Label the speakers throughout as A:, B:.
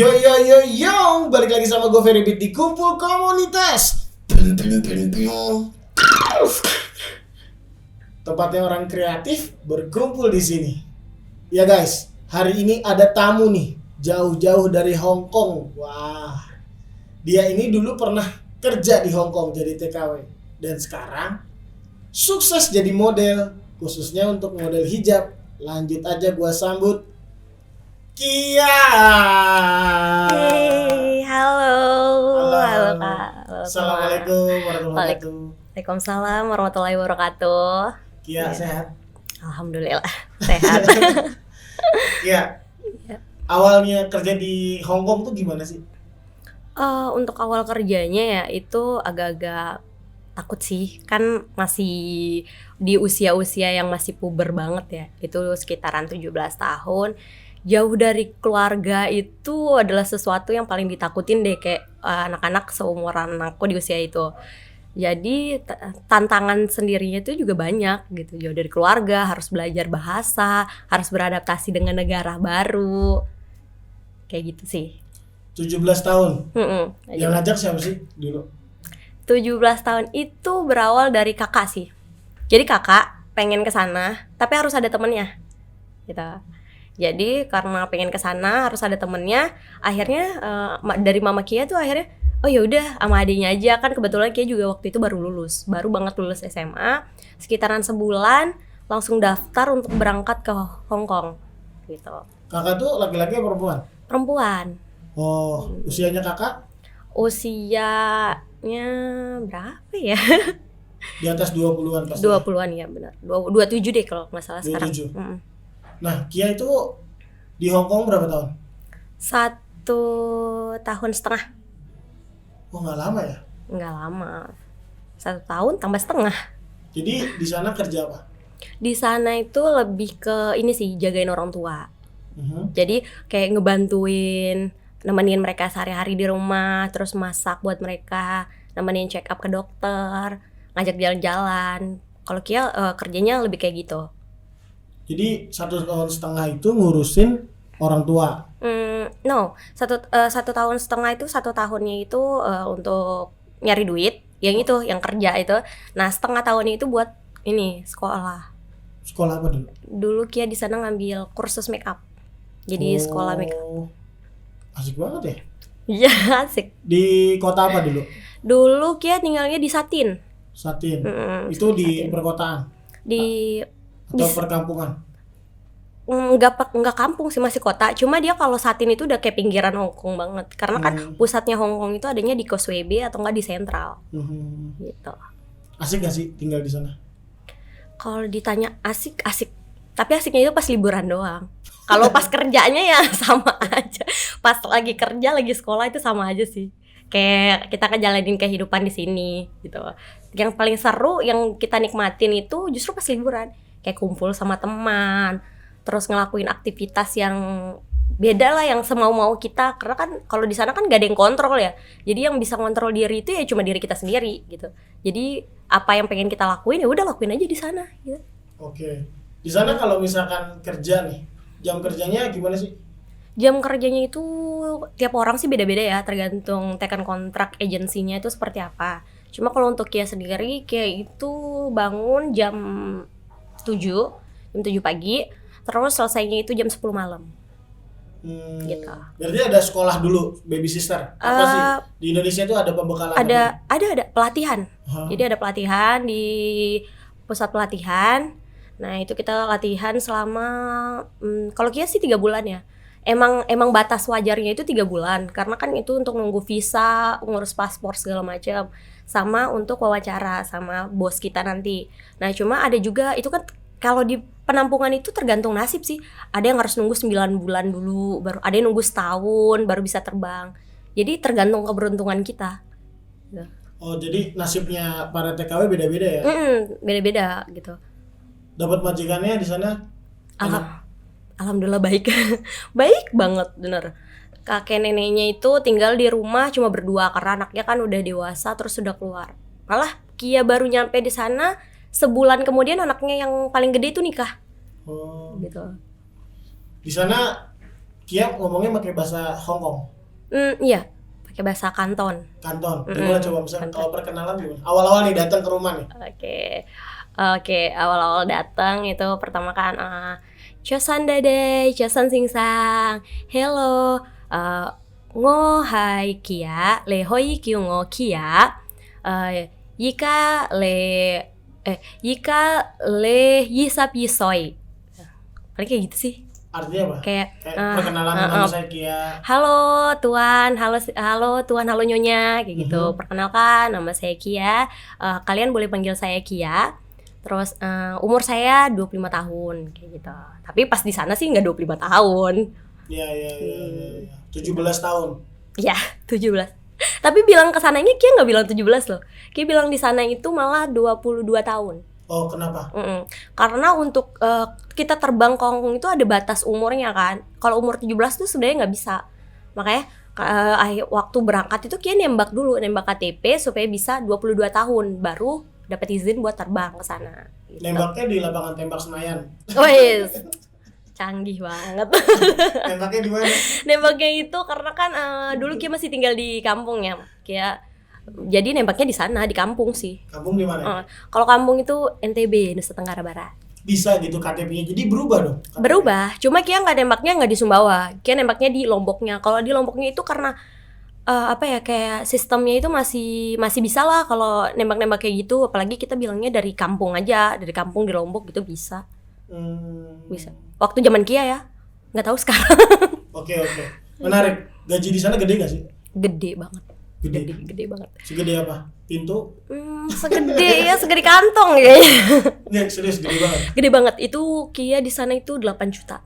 A: Yo yo yo yo, balik lagi sama gue Ferry Beat di Kumpul Komunitas. Tempatnya orang kreatif berkumpul di sini. Ya guys, hari ini ada tamu nih, jauh-jauh dari Hong Kong. Wah, dia ini dulu pernah kerja di Hong Kong jadi TKW dan sekarang sukses jadi model, khususnya untuk model hijab. Lanjut aja gua sambut Kia.
B: Hey, halo Kak. Halo,
A: Assalamualaikum warahmatullahi wabarakatuh.
B: Waalaikumsalam warahmatullahi wabarakatuh.
A: Kia sehat?
B: Alhamdulillah sehat.
A: Kia, awalnya kerja di Hong Kong tuh gimana sih?
B: Untuk awal kerjanya ya itu agak-agak takut sih, kan masih di usia-usia yang masih puber banget ya. Itu sekitaran 17 tahun. Jauh dari keluarga itu adalah sesuatu yang paling ditakutin deh, kayak anak-anak seumuran aku di usia itu. Jadi tantangan sendirinya itu juga banyak gitu. Jauh dari keluarga, harus belajar bahasa, harus beradaptasi dengan negara baru. Kayak gitu sih.
A: 17 tahun.
B: Mm-mm.
A: Yang ngajak siapa sih dulu?
B: 17 tahun itu berawal dari kakak sih. Jadi kakak pengen ke sana, tapi harus ada temennya. Gitu. Jadi karena pengen ke sana harus ada temennya, akhirnya dari Mama Kia tuh akhirnya oh ya udah sama adiknya aja, kan kebetulan Kia juga waktu itu baru banget lulus SMA, sekitaran sebulan langsung daftar untuk berangkat ke Hong Kong gitu.
A: Kakak tuh laki-laki atau perempuan?
B: Perempuan.
A: Oh, usianya kakak?
B: Usianya berapa ya?
A: Di atas 20-an pasti.
B: 20-an ya benar. 27 deh kalau nggak salah
A: 27.
B: sekarang.
A: Nah, Kia itu di Hong Kong berapa tahun?
B: 1 tahun setengah.
A: Oh, nggak lama ya?
B: Nggak lama. 1 tahun tambah setengah.
A: Jadi di sana kerja apa?
B: Di sana itu lebih ke ini sih, jagain orang tua. Jadi kayak ngebantuin, nemenin mereka sehari-hari di rumah, terus masak buat mereka, nemenin check up ke dokter, ngajak jalan-jalan. Kalau Kia kerjanya lebih kayak gitu.
A: Jadi 1 tahun setengah itu ngurusin orang tua.
B: No, 1 tahun setengah itu 1 tahunnya itu untuk nyari duit, yang itu, yang kerja itu. Nah, setengah tahunnya itu buat ini sekolah.
A: Sekolah apa dulu?
B: Dulu Kia di sana ngambil kursus make up. Jadi sekolah make up.
A: Asik banget ya.
B: Iya, asik.
A: Di kota apa dulu?
B: Dulu Kia tinggalnya di Satin.
A: Satin. Itu di
B: Satin.
A: perkotaan
B: Di
A: atau perkampungan?
B: Enggak kampung sih, masih kota. Cuma dia kalau Satin itu udah kayak pinggiran Hong Kong banget. Karena kan pusatnya Hong Kong itu adanya di Causeway Bay atau enggak di Central. Gitu.
A: Asik gak sih tinggal di sana?
B: Kalau ditanya asik. Tapi asiknya itu pas liburan doang. Kalau pas kerjanya ya sama aja. Pas lagi kerja, lagi sekolah itu sama aja sih. Kayak kita ngejalanin kehidupan di sini gitu. Yang paling seru yang kita nikmatin itu justru pas liburan. Kayak kumpul sama teman, terus ngelakuin aktivitas yang beda lah, yang semau-mau kita. Karena kan kalau di sana kan gak ada yang kontrol ya. Jadi yang bisa kontrol diri itu ya cuma diri kita sendiri gitu. Jadi apa yang pengen kita lakuin ya udah lakuin aja di sana gitu.
A: Oke. Di sana kalau misalkan kerja nih, jam kerjanya gimana sih?
B: Jam kerjanya itu tiap orang sih beda-beda ya, tergantung tekan kontrak agensinya itu seperti apa. Cuma kalau untuk Kia sendiri, Kia itu bangun jam 7 pagi, terus selesainya itu jam 10 malam. Gitu.
A: Berarti ada sekolah dulu, baby sister. Apa sih? Di Indonesia itu ada pembekalan?
B: Ada pelatihan. Jadi ada pelatihan di pusat pelatihan. Nah, itu kita latihan selama kalau Kia sih 3 bulan ya. Emang batas wajarnya itu 3 bulan, karena kan itu untuk nunggu visa, ngurus paspor segala macam, sama untuk wawancara sama bos kita nanti. Nah, cuma ada juga itu kan kalau di penampungan itu tergantung nasib sih. Ada yang harus nunggu 9 bulan dulu, baru ada yang nunggu setahun baru bisa terbang. Jadi tergantung keberuntungan kita.
A: Oh, jadi nasibnya para TKW beda-beda ya?
B: Beda-beda gitu.
A: Dapat majikannya di sana?
B: Alhamdulillah baik. Baik banget, bener. Kakek neneknya itu tinggal di rumah cuma berdua karena anaknya kan udah dewasa terus sudah keluar. Malah Kia baru nyampe di sana sebulan kemudian anaknya yang paling gede itu nikah.
A: Oh.
B: Gitu.
A: Di sana Kia ngomongnya pakai bahasa Hong Kong,
B: Iya, pakai bahasa Kanton.
A: Kanton. Gimana coba misalnya
B: Kanton.
A: kalau perkenalan gimana? Awal-awal nih datang ke rumah nih.
B: Oke, awal-awal datang itu pertama kan Chosan dade, Chosan singsang, hello, ngo hai Kia, le hoi kyu ngo Kia, yika le yisap yisoy. Paling kayak gitu sih.
A: Artinya apa?
B: Kayak
A: perkenalan nama saya Kia.
B: halo tuan, halo tuan, halo nyonya, kayak gitu. Perkenalkan, nama saya Kia. Kalian boleh panggil saya Kia. Terus umur saya 25 tahun, kayak gitu. Tapi pas di sana sih nggak 25 tahun.
A: Iya. 17 tahun.
B: Ya, 17. Tapi bilang ke sananya Kia nggak bilang 17 loh. Kia bilang di sana itu malah 22 tahun.
A: Oh, kenapa?
B: Karena untuk kita terbang ke Hongkong itu ada batas umurnya kan. Kalau umur 17 tuh sebenarnya nggak bisa. Makanya waktu berangkat itu Kia nembak dulu, nembak KTP supaya bisa 22 tahun baru dapat izin buat terbang ke sana. Gitu.
A: Nembaknya di lapangan tembak Senayan.
B: Wes, canggih banget.
A: Nembaknya di mana?
B: Nembaknya itu karena kan dulu Kia masih tinggal di kampung ya. Jadi nembaknya di sana, di kampung sih.
A: Kampung di mana?
B: Kalau kampung itu NTB, Nusa Tenggara Barat.
A: Bisa gitu KTP-nya. Jadi berubah dong. KTP.
B: Berubah, cuma Kia nembaknya nggak di Sumbawa, Kia nembaknya di Lomboknya. Kalau di Lomboknya itu karena kayak sistemnya itu masih bisa lah kalau nembak-nembak kayak gitu. Apalagi kita bilangnya dari kampung aja, dari kampung di Lombok gitu bisa. Bisa. Waktu zaman Kia ya, nggak tahu sekarang.
A: Oke. Menarik. Gaji di sana gede nggak sih?
B: Gede banget. Gede banget.
A: Segede apa? Pintu?
B: Segede kantong kayaknya.
A: Nggak, serius gede banget.
B: Gede banget. Itu Kia di sana itu 8 juta.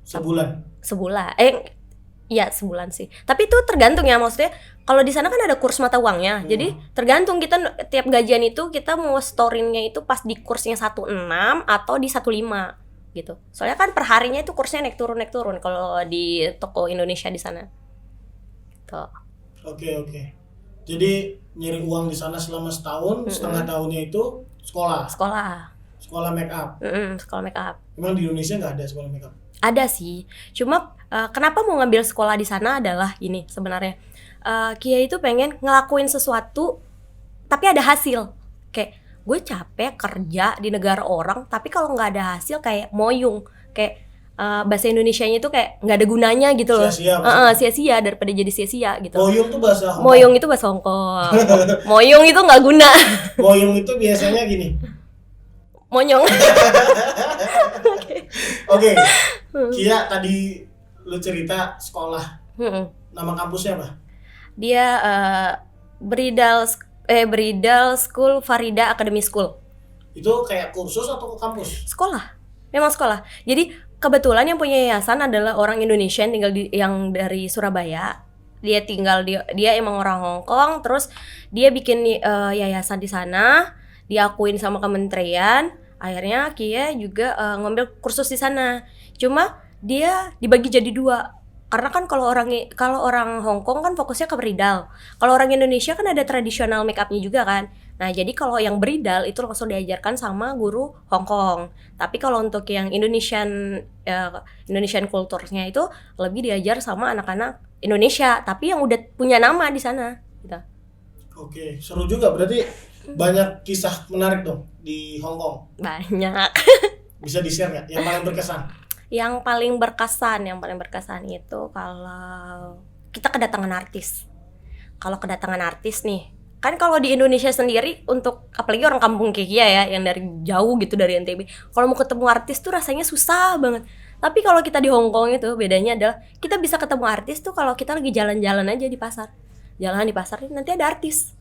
A: Sebulan.
B: Iya sebulan sih. Tapi itu tergantung ya, maksudnya kalau di sana kan ada kurs mata uangnya. Jadi tergantung kita tiap gajian itu kita mau storinnya itu pas di kursnya 16 atau di 15 gitu. Soalnya kan perharinya itu kursnya naik turun kalau di toko Indonesia di sana. Tuh.
A: Oke. Jadi nyari uang di sana selama setahun, setengah tahunnya itu sekolah make up.
B: Sekolah make up.
A: Emang di Indonesia nggak ada sekolah make up?
B: Ada sih. Cuma kenapa mau ngambil sekolah di sana adalah ini sebenarnya. Kia itu pengen ngelakuin sesuatu tapi ada hasil. Kayak gue capek kerja di negara orang tapi kalau nggak ada hasil kayak moyung. Kayak bahasa Indonesianya itu kayak nggak ada gunanya gitu loh. Sia-sia daripada jadi sia-sia gitu.
A: Moyung tuh bahasa Hongkong.
B: Moyung itu bahasa Hongkong. Moyung itu nggak guna.
A: Moyung itu biasanya gini.
B: Monyong.
A: Oke. Kia tadi lu cerita sekolah. Nama kampusnya apa?
B: Dia Bridal School Farida Academy School.
A: Itu kayak kursus atau kampus?
B: Sekolah. Memang sekolah. Jadi kebetulan yang punya yayasan adalah orang Indonesia yang dari Surabaya. Dia emang orang Hong Kong, terus dia bikin yayasan di sana, diakuin sama kementerian. Akhirnya Kia juga ngambil kursus di sana. Cuma dia dibagi jadi 2. Karena kan kalau orang Hong Kong kan fokusnya ke bridal. Kalau orang Indonesia kan ada tradisional make up-nya juga kan. Nah, jadi kalau yang bridal itu langsung diajarkan sama guru Hong Kong. Tapi kalau untuk yang Indonesian culture-nya itu lebih diajar sama anak-anak Indonesia, tapi yang udah punya nama di sana gitu.
A: Oke, seru juga berarti banyak kisah menarik dong di Hong Kong.
B: Banyak.
A: Bisa di-share nggak yang paling berkesan?
B: Yang paling berkesan itu kalau kita kedatangan artis. Kalau kedatangan artis nih, kan kalau di Indonesia sendiri untuk apalagi orang kampung kayak Kia ya yang dari jauh gitu dari NTB, kalau mau ketemu artis tuh rasanya susah banget. Tapi kalau kita di Hong Kong itu bedanya adalah kita bisa ketemu artis tuh kalau kita lagi jalan-jalan aja di pasar. Jalan di pasar nanti ada artis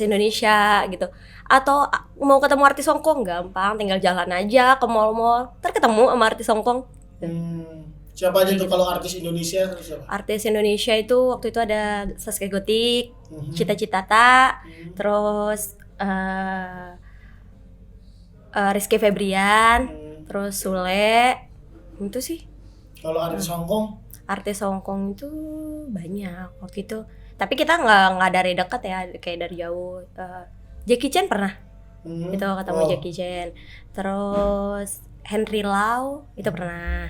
B: Indonesia gitu. Atau mau ketemu artis Hong Kong gampang, tinggal jalan aja ke mall-mall, ntar ketemu sama artis Hong Kong.
A: Siapa aja tuh kalau artis Indonesia siapa?
B: Artis Indonesia itu waktu itu ada Saskia Gotik, Cita-Citata, terus Rizky Febrian, terus Sule, itu sih.
A: Kalau artis Hong Kong?
B: Artis Hong Kong itu banyak waktu itu. Tapi kita nggak dari dekat ya, kayak dari jauh. Jackie Chan pernah, itu ketemu Jackie Chan. Terus Henry Lau itu pernah,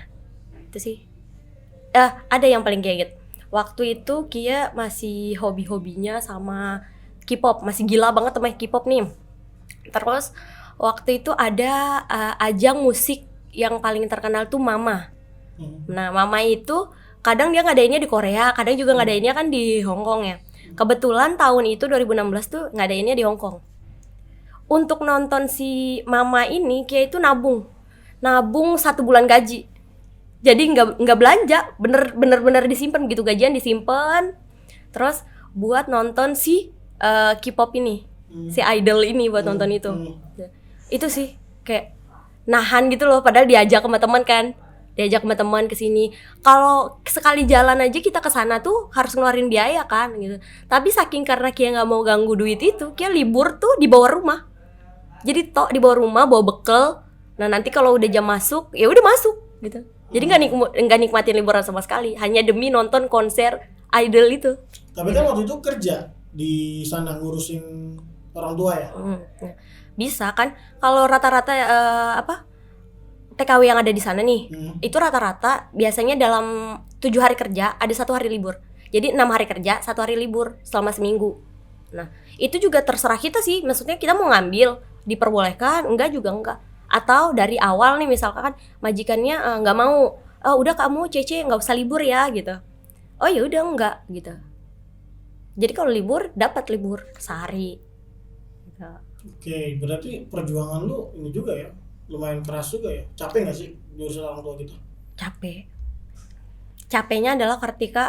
B: itu sih. ada yang paling kaget. Waktu itu Kia masih hobi-hobinya sama K-pop, masih gila banget sama K-pop nih. Terus waktu itu ada ajang musik yang paling terkenal tuh Mama. Nah, Mama itu kadang dia ngadainnya di Korea, kadang juga ngadainnya kan di Hong Kong ya. Kebetulan tahun itu 2016 tuh ngadainnya di Hong Kong. Untuk nonton si Mama ini Kia itu nabung 1 bulan gaji. Jadi nggak belanja, bener disimpan gitu, gajian disimpan. Terus buat nonton si K-pop ini, si idol ini buat nonton itu. Itu sih kayak nahan gitu loh, padahal diajak sama teman kan. Diajak sama teman ke sini. Kalau sekali jalan aja kita ke sana tuh harus ngeluarin biaya kan gitu. Tapi saking karena Kia nggak mau ganggu duit itu, Kia libur tuh di bawah rumah. Jadi di bawah rumah bawa bekal. Nah, nanti kalau udah jam masuk, ya udah masuk gitu. Jadi nggak nikmatin liburan sama sekali, hanya demi nonton konser idol itu.
A: Tapi kan waktu itu kerja di sana ngurusin orang tua ya.
B: Bisa kan? Kalau rata-rata TKW yang ada di sana nih, itu rata-rata biasanya dalam 7 hari kerja ada 1 hari libur. Jadi 6 hari kerja, 1 hari libur selama seminggu. Nah, itu juga terserah kita sih. Maksudnya kita mau ngambil, diperbolehkan, enggak juga enggak. Atau dari awal nih misalkan majikannya nggak mau, udah kamu Cece nggak usah libur ya gitu. Oh ya udah enggak gitu. Jadi kalau libur dapat libur sehari. Gitu.
A: Oke, berarti perjuangan lu ini juga ya, lumayan keras juga ya. Capek nggak sih ngurusin orang tua gitu?
B: Capek. Capeknya adalah ketika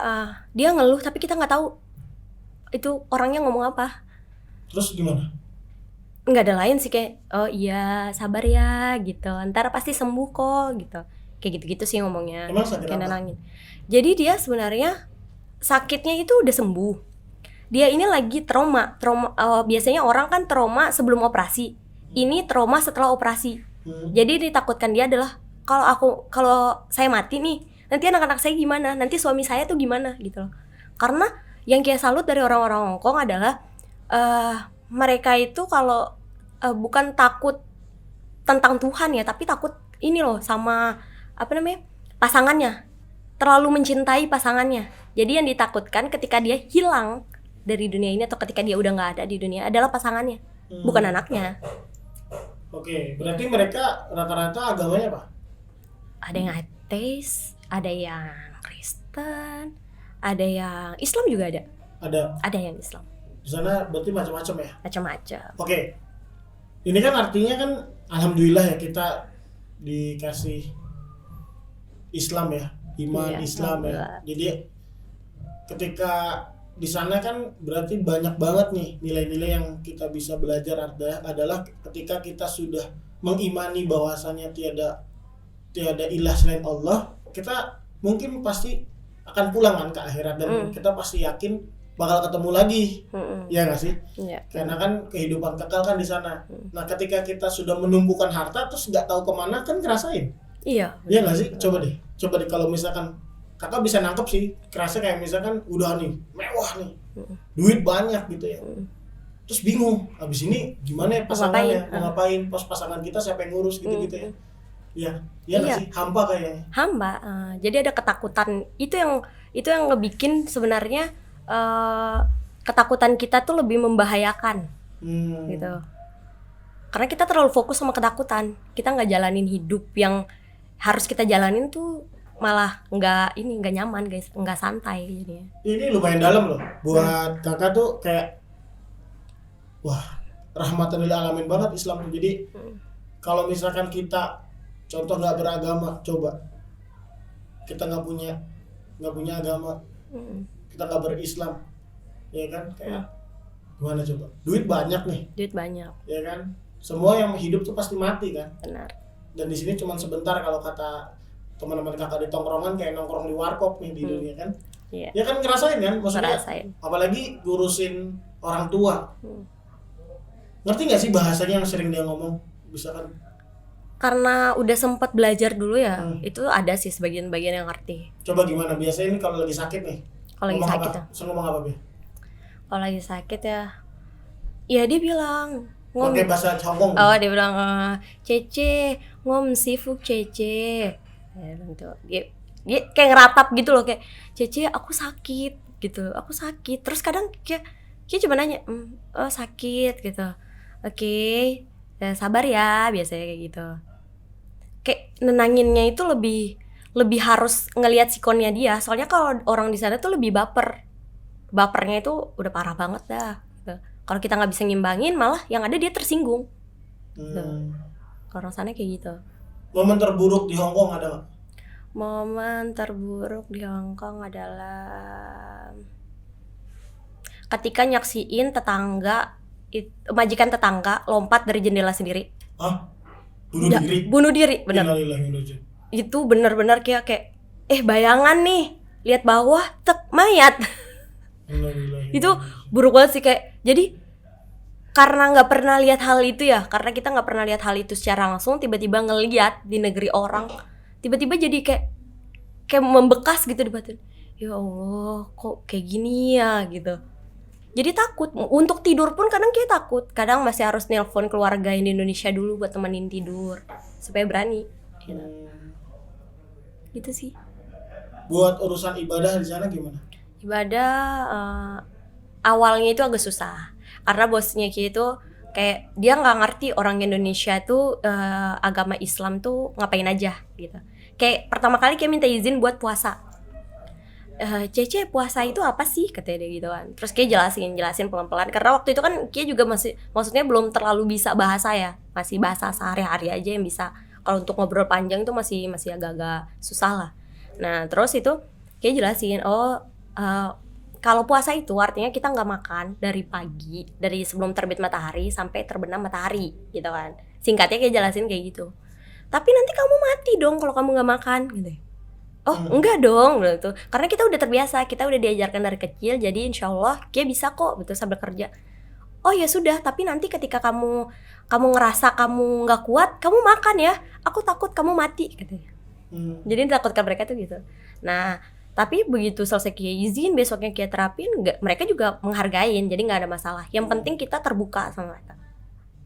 B: dia ngeluh tapi kita nggak tahu itu orangnya ngomong apa.
A: Terus gimana?
B: Nggak ada lain sih, kayak oh iya sabar ya gitu, ntar pasti sembuh kok gitu, kayak gitu-gitu sih ngomongnya.
A: Emang sakit
B: kayak
A: apa?
B: nenangin. Jadi dia sebenarnya sakitnya itu udah sembuh, dia ini lagi trauma. Biasanya orang kan trauma sebelum operasi, ini trauma setelah operasi. Jadi ditakutkan dia adalah kalau saya mati nih, nanti anak-anak saya gimana, nanti suami saya tuh gimana gitu loh. Karena yang Kia salut dari orang-orang Hong Kong adalah mereka itu kalau bukan takut tentang Tuhan ya, tapi takut ini loh sama pasangannya, terlalu mencintai pasangannya. Jadi yang ditakutkan ketika dia hilang dari dunia ini atau ketika dia udah nggak ada di dunia adalah pasangannya, bukan anaknya.
A: Oke, berarti mereka rata-rata agamanya apa?
B: Ada yang ateis, ada yang Kristen, ada yang Islam juga ada. Ada yang Islam.
A: Di sana berarti macam-macam ya?
B: Macam-macam.
A: Oke. Ini kan artinya kan alhamdulillah ya kita dikasih Islam ya, iman Islam ya. Jadi ketika di sana kan berarti banyak banget nih nilai-nilai yang kita bisa belajar adalah ketika kita sudah mengimani bahwasannya tiada ilah selain Allah, kita mungkin pasti akan pulang kan ke akhirat dan kita pasti yakin bakal ketemu lagi, ya nggak sih?
B: Iya.
A: Karena kan kehidupan kekal kan di sana. Nah, ketika kita sudah menumpukan harta terus nggak tahu kemana kan ngerasain.
B: Iya.
A: Iya nggak sih? Coba deh kalau misalkan kakak bisa nangkep sih, kerasa kayak misalkan udah nih mewah nih, duit banyak gitu ya. Terus bingung, abis ini gimana ya pasangannya, mau ngapain? Pas pasangan kita siapa yang ngurus gitu-gitu ya? Iya nggak sih? Hampa kayaknya.
B: Hampa. Jadi ada ketakutan. Itu yang ngebikin sebenarnya ketakutan kita tuh lebih membahayakan gitu, karena kita terlalu fokus sama ketakutan, kita nggak jalanin hidup yang harus kita jalanin tuh, malah nggak nyaman guys, nggak santai jadinya.
A: Ini lumayan dalam loh buat kakak tuh, kayak wah rahmatan lil alamin banget Islam tuh. Jadi kalau misalkan kita contoh nggak beragama, coba kita nggak punya agama, kita nggak berislam, ya kan, kayak gimana coba? Duit banyak nih. Ya kan, semua yang hidup tuh pasti mati kan.
B: Benar.
A: Dan di sini cuma sebentar, kalau kata teman-teman kakak di tongkrongan kayak nongkrong di warkop nih di dunia kan.
B: Iya.
A: Ya kan ngerasain kan, maksudnya
B: Ngerasain.
A: apalagi ngurusin orang tua. Ngerti nggak sih bahasanya yang sering dia ngomong, misalkan?
B: Karena udah sempat belajar dulu ya, itu ada sih sebagian-bagian yang ngerti.
A: Coba gimana biasanya ini kalau lagi sakit nih?
B: Kalau lagi sakit ya?
A: Ngomong apa, Bi?
B: Kalau lagi sakit ya dia bilang
A: pakai bahasa Hongkong.
B: Oh, dia bilang Cece, ngom sifuk Cece. Ya, gitu. dia kayak ngeratap gitu loh, kayak Cece aku sakit gitu, aku sakit. Terus kadang kayak cuma nanya, oh sakit gitu, oke, sabar ya, biasanya kayak gitu. Kayak nenanginnya itu lebih harus ngelihat sikonnya dia, soalnya kalau orang di sana tuh lebih bapernya itu udah parah banget dah gitu. Kalau kita nggak bisa ngimbangin, malah yang ada dia tersinggung gitu. Kalau orang sana kayak gitu.
A: Momen terburuk di Hong Kong ada nggak?
B: Momen terburuk di Hong Kong adalah ketika nyaksiin majikan tetangga lompat dari jendela sendiri.
A: Hah? Bunuh
B: Ya,
A: diri?
B: bunuh diri, bener.
A: Innalillahi.
B: Itu bener-bener kayak bayangan nih, lihat bawah, tek, mayat. Itu buruk banget sih, kayak jadi karena nggak pernah lihat hal itu ya, karena kita nggak pernah lihat hal itu secara langsung, tiba-tiba ngelihat di negeri orang, tiba-tiba jadi kayak membekas gitu di batin. Ya Allah, kok kayak gini ya gitu. Jadi takut, untuk tidur pun kadang kayak takut. Kadang masih harus nelpon keluarga di Indonesia dulu buat temenin tidur supaya berani gitu. Gitu sih.
A: Buat urusan ibadah di sana gimana?
B: Ibadah awalnya itu agak susah karena bosnya Ki itu kayak dia nggak ngerti orang Indonesia tuh agama Islam tuh ngapain aja gitu. Kayak pertama kali kayak minta izin buat puasa. Cece puasa itu apa sih, katanya dia gitu kan. Terus kayak jelasin pelan-pelan karena waktu itu kan Kia juga maksudnya belum terlalu bisa bahasa ya, masih bahasa sehari-hari aja yang bisa. Kalau untuk ngobrol panjang itu masih agak-agak susah lah. Nah terus itu kayak jelasin, kalau puasa itu artinya kita nggak makan dari pagi, dari sebelum terbit matahari sampai terbenam matahari gitu kan. Singkatnya kayak jelasin kayak gitu. Tapi nanti kamu mati dong kalau kamu nggak makan gitu. Oh enggak dong gitu. Karena kita udah terbiasa, kita udah diajarkan dari kecil, jadi insya Allah Kia bisa kok gitu sambil kerja. Oh ya sudah, tapi nanti ketika kamu ngerasa kamu nggak kuat, kamu makan ya. Aku takut kamu mati katanya. Jadi takutkan mereka tuh gitu. Nah tapi begitu selesai Kia izin, besoknya Kia terapin, mereka juga menghargain, jadi nggak ada masalah. Yang penting kita terbuka sama mereka.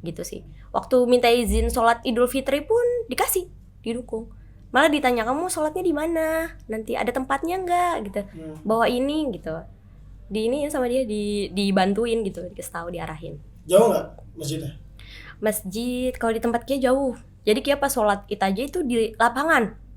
B: Gitu sih. Waktu minta izin sholat Idul Fitri pun dikasih, didukung. Malah ditanya, kamu sholatnya di mana? Nanti ada tempatnya nggak gitu. Bawa ini gitu. Diiniin sama dia, dibantuin gitu, dikasih tahu, diarahin.
A: Jauh nggak masjidnya?
B: Masjid kalau di tempat Kia jauh. Jadi Kia pas sholat Id aja itu di lapangan.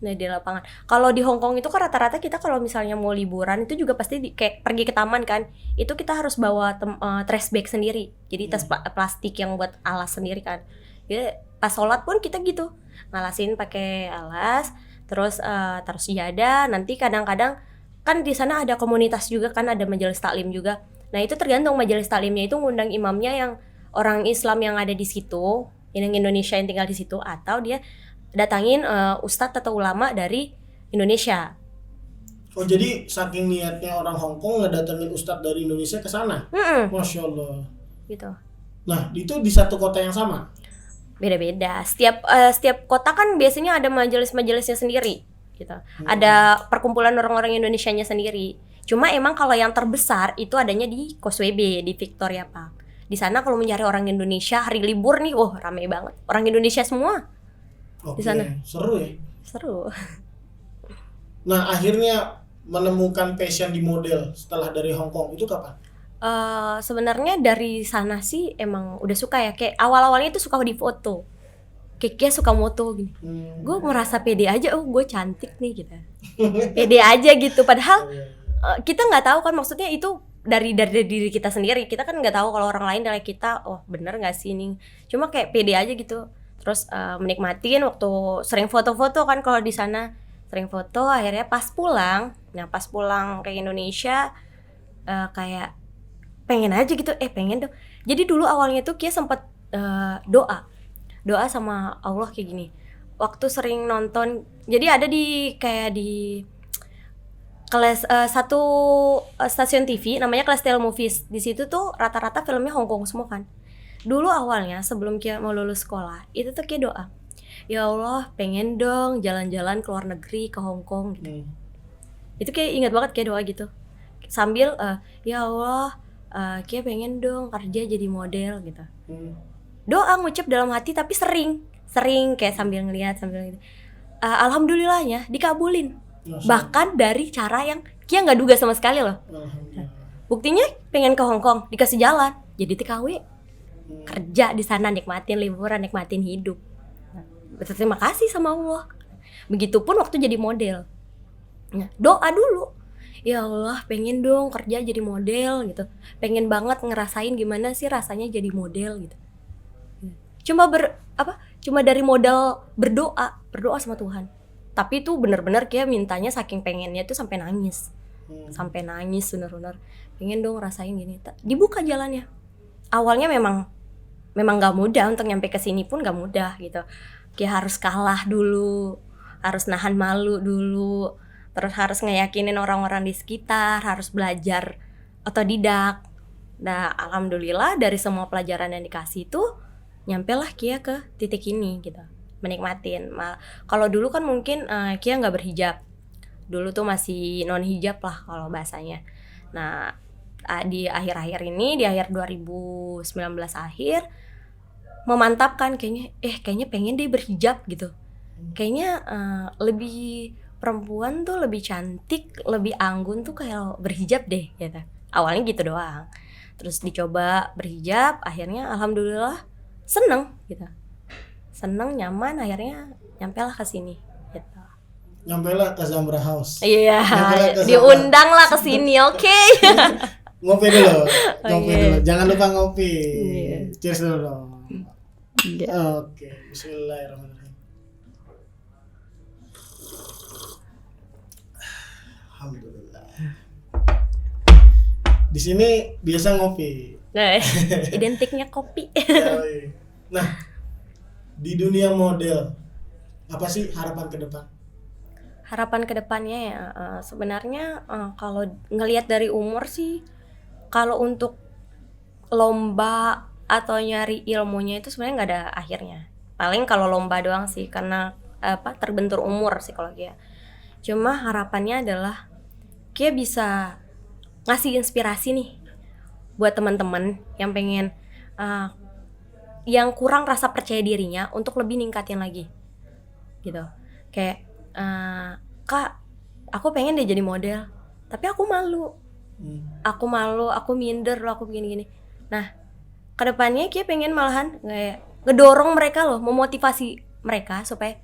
B: Nah di lapangan. Kalau di Hong Kong itu kan rata-rata kita kalau misalnya mau liburan itu juga pasti kayak pergi ke taman kan. Itu kita harus bawa trash bag sendiri. Jadi tas plastik yang buat alas sendiri kan. Jadi pas sholat pun kita gitu, ngalasin pakai alas, terus taruh sejadah. Nanti kadang-kadang kan di sana ada komunitas juga kan, ada majelis taklim juga. Nah itu tergantung majelis taklimnya itu ngundang imamnya yang orang Islam yang ada di situ, yang Indonesia yang tinggal di situ, atau dia datangin ustadz atau ulama dari Indonesia.
A: Oh jadi saking niatnya orang Hong Kong ngedatengin ustadz dari Indonesia ke sana? Masya Allah.
B: Gitu.
A: Nah itu di satu kota yang sama?
B: Beda-beda. Setiap kota kan biasanya ada majelis-majelisnya sendiri gitu. Ada perkumpulan orang-orang Indonesianya sendiri. Cuma emang kalau yang terbesar itu adanya di Causeway Bay, di Victoria Park. Di sana kalau mencari orang Indonesia hari libur nih, rame banget. Orang Indonesia semua.
A: Oke,
B: di sana.
A: Seru ya?
B: Seru.
A: Nah akhirnya menemukan passion di model setelah dari Hong Kong itu kapan?
B: Sebenarnya dari sana sih emang udah suka ya. Kayak awal-awalnya itu suka di foto. Kayak suka moto gini. Gue merasa pede aja, gue cantik nih gitu. Pede aja gitu. Padahal kita nggak tahu kan, maksudnya itu dari diri kita sendiri. Kita kan nggak tahu kalau orang lain dari kita, bener nggak sih ini. Cuma kayak pede aja gitu. Terus menikmatin waktu sering foto-foto kan kalau di sana, sering foto. Akhirnya pas pulang ke Indonesia kayak pengen aja gitu, pengen dong. Jadi dulu awalnya tuh Kia sempet doa sama Allah kayak gini. Waktu sering nonton, jadi ada di kelas satu stasiun TV namanya Kelas Tel Movies. Di situ tuh rata-rata filmnya Hong Kong semua kan. Dulu awalnya sebelum Kia mau lulus sekolah, itu tuh Kia doa, ya Allah pengen dong jalan-jalan ke luar negeri, ke Hong Kong gitu. Itu kayak ingat banget Kia doa gitu. Sambil ya Allah Kia pengen dong kerja jadi model gitu. Doa ngucap dalam hati tapi sering kayak sambil ngeliat gitu. alhamdulillahnya dikabulin.
A: Masya
B: Bahkan dari cara yang Kia nggak duga sama sekali loh.
A: Allah. Alhamdulillah.
B: Buktinya pengen ke Hong Kong dikasih jalan, jadi TKW,
A: Hmm.
B: kerja di sana, nikmatin liburan, nikmatin hidup. Berterima kasih sama Allah. Begitupun waktu jadi model. Nah, doa dulu. Ya Allah, pengen dong kerja jadi model gitu. Pengen banget ngerasain gimana sih rasanya jadi model gitu. Cuma dari modal berdoa sama Tuhan. Tapi itu benar-benar kayak mintanya saking pengennya tuh sampai nangis. Sampai nangis benar-benar. Pengen dong rasain gini. Dibuka jalannya. Awalnya memang nggak mudah, untuk nyampe ke sini pun nggak mudah gitu. Kayak harus kalah dulu, harus nahan malu dulu, terus harus ngeyakinin orang-orang di sekitar, harus belajar otodidak. Nah, alhamdulillah dari semua pelajaran yang dikasih itu nyampe lah Kia ke titik ini gitu, menikmatin. Kalau dulu kan mungkin Kia nggak berhijab, dulu tuh masih non hijab lah kalau bahasanya. Nah, di akhir-akhir ini, di akhir 2019 akhir, memantapkan kayaknya pengen deh berhijab gitu. Kayaknya lebih perempuan tuh lebih cantik, lebih anggun tuh kayak berhijab deh gitu. Awalnya gitu doang. Terus dicoba berhijab, akhirnya alhamdulillah seneng gitu. Seneng, nyaman, akhirnya nyampelah ke sini gitu.
A: Nyampelah ke Zambra House.
B: Iya,
A: Nyampelah ke
B: diundang lah ke sini, oke.
A: Ngopi dulu. Ngopi
B: Oke.
A: dulu. Jangan lupa ngopi.
B: Iya.
A: Cheers dulu dong.
B: Iya.
A: Oke, bismillahirrahmanirrahim. Alhamdulillah. Di sini biasa ngopi.
B: Nah, identiknya kopi.
A: Yoi. Nah, di dunia model, apa sih harapan ke depan?
B: Harapan kedepannya ya sebenarnya kalau ngelihat dari umur sih, kalau untuk lomba atau nyari ilmunya itu sebenarnya nggak ada akhirnya. Paling kalau lomba doang sih, karena terbentur umur sih kalau Kia. Cuma harapannya adalah Kia bisa ngasih inspirasi nih buat teman-teman yang pengen yang kurang rasa percaya dirinya untuk lebih ningkatin lagi gitu. Kayak Kak, aku pengen deh jadi model, tapi aku malu, aku minder loh, aku gini-gini. Nah, kedepannya Kia pengen malahan kayak ngedorong mereka loh, memotivasi mereka supaya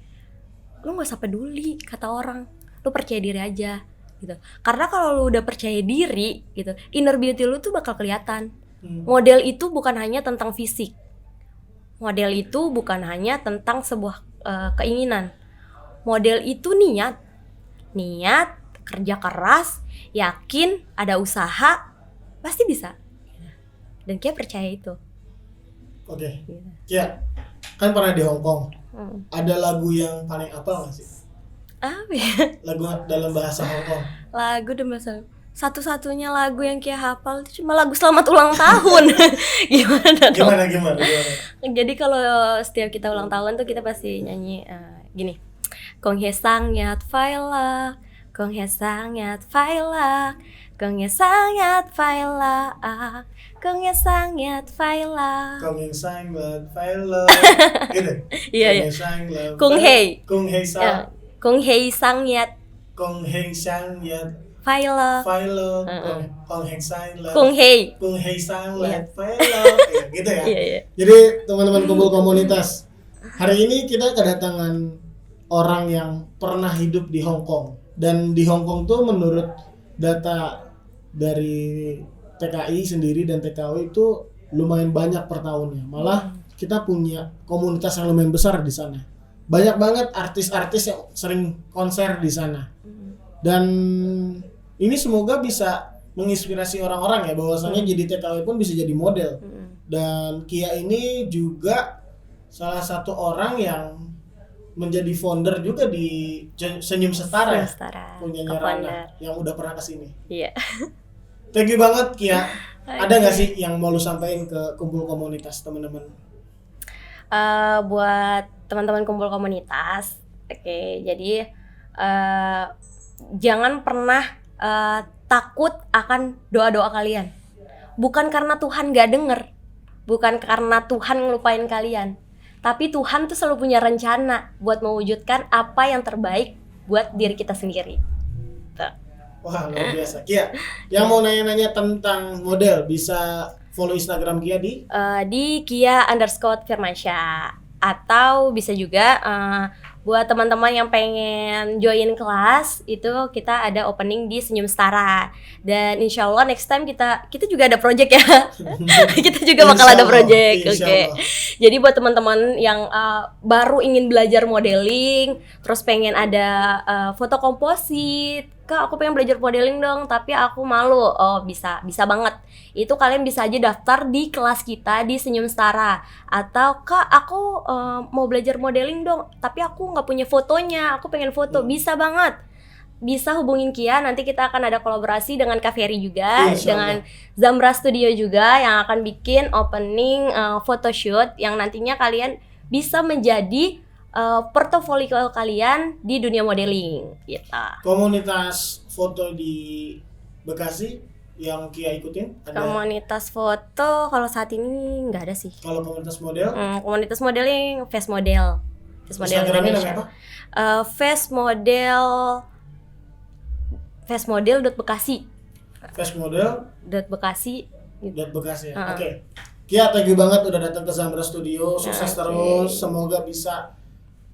B: lu nggak usah peduli kata orang, lu percaya diri aja gitu. Karena kalau lu udah percaya diri gitu, inner beauty lu tuh bakal kelihatan. Model itu bukan hanya tentang fisik, model itu bukan hanya tentang sebuah keinginan. Model itu niat, kerja keras, yakin, ada usaha, pasti bisa. Dan Kia percaya itu.
A: Oke. Kia, kan pernah di Hong Kong. Ada lagu yang paling apal nggak sih?
B: Apa ya?
A: Lagu dalam bahasa Hong Kong.
B: Lagu dan bahasa. Satu-satunya lagu yang Kia hafal itu cuma lagu selamat ulang tahun. Gimana dong?
A: Gimana?
B: Jadi kalau setiap kita ulang tahun tuh kita pasti nyanyi gini. Kong he sangat Faila, Kong he sangat Faila, Kong he sangat Faila, Kong he sangat Faila.
A: Kong Heng Sang Lat Faila. Gitu.
B: Iya.
A: Kong Hei.
B: Kong he sangat
A: Kong Heng Sang Yat
B: Faila.
A: Faila. Kong Heng Sang Lat.
B: Kong he.
A: Kong Hei Sang
B: Iya.
A: Lat Faila. Gitu ya.
B: Iya.
A: Jadi teman-teman kumpul komunitas, hari ini kita kedatangan orang yang pernah hidup di Hong Kong. Dan di Hong Kong tuh menurut data dari TKI sendiri dan TKW itu lumayan banyak per tahunnya. Malah kita punya komunitas yang lumayan besar di sana. Banyak banget artis-artis yang sering konser di sana. Dan ini semoga bisa menginspirasi orang-orang ya, bahwasanya jadi TKW pun bisa jadi model. Dan Kia ini juga salah satu orang yang menjadi founder juga di Senyum Setara, punyanya Rana yang udah pernah kesini.
B: Iya.
A: Thank you banget Kia. Ada nggak sih yang mau lu sampaikan ke kumpul komunitas teman-teman?
B: Buat teman-teman kumpul komunitas, oke, jadi jangan pernah takut akan doa-doa kalian. Bukan karena Tuhan gak denger, bukan karena Tuhan ngelupain kalian, Tapi Tuhan tuh selalu punya rencana buat mewujudkan apa yang terbaik buat diri kita sendiri. Tuh.
A: Wah, luar biasa. Kia, yang mau nanya-nanya tentang model bisa follow Instagram Kia
B: Di Kia_Firmansyah, atau bisa juga buat teman-teman yang pengen join kelas itu kita ada opening di Senyum Setara, dan insya Allah next time kita juga ada project ya. Kita juga bakal ada project. Oke. Jadi buat teman-teman yang baru ingin belajar modeling, terus pengen ada foto komposit, Kak, aku pengen belajar modeling dong, tapi aku malu. Oh, bisa banget. Itu kalian bisa aja daftar di kelas kita di Senyum Setara. Atau, Kak, aku mau belajar modeling dong, tapi aku nggak punya fotonya, aku pengen foto. Bisa banget. Bisa hubungin Kia, nanti kita akan ada kolaborasi dengan Kak Ferry juga, dengan Zamra Studio juga yang akan bikin opening photoshoot yang nantinya kalian bisa menjadi portofolio kalian di dunia modeling gitu.
A: Komunitas foto di Bekasi yang Kia ikutin? Ada?
B: Komunitas foto kalau saat ini nggak ada sih.
A: Kalau komunitas model?
B: Komunitas modeling, Face Model.
A: Instagramnya namanya apa?
B: Face Model.Bekasi.
A: Face Model.Bekasi.
B: Bekasi.
A: Oke. Kia, thank you banget udah datang ke Zamra Studio. Sukses terus, semoga bisa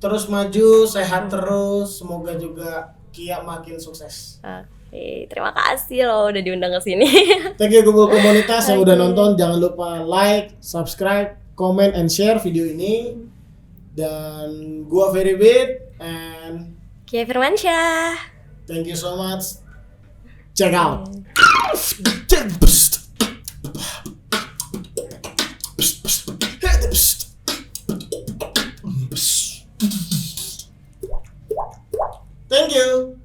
A: terus maju, sehat terus, semoga juga Kia makin sukses.
B: Oke, terima kasih loh udah diundang ke sini.
A: Thank you Kumpul Komunitas yang udah nonton. Jangan lupa like, subscribe, comment, and share video ini. Dan gua Ferry Beat and
B: Kia Firmansyah.
A: Thank you so much. Check out. Thank you.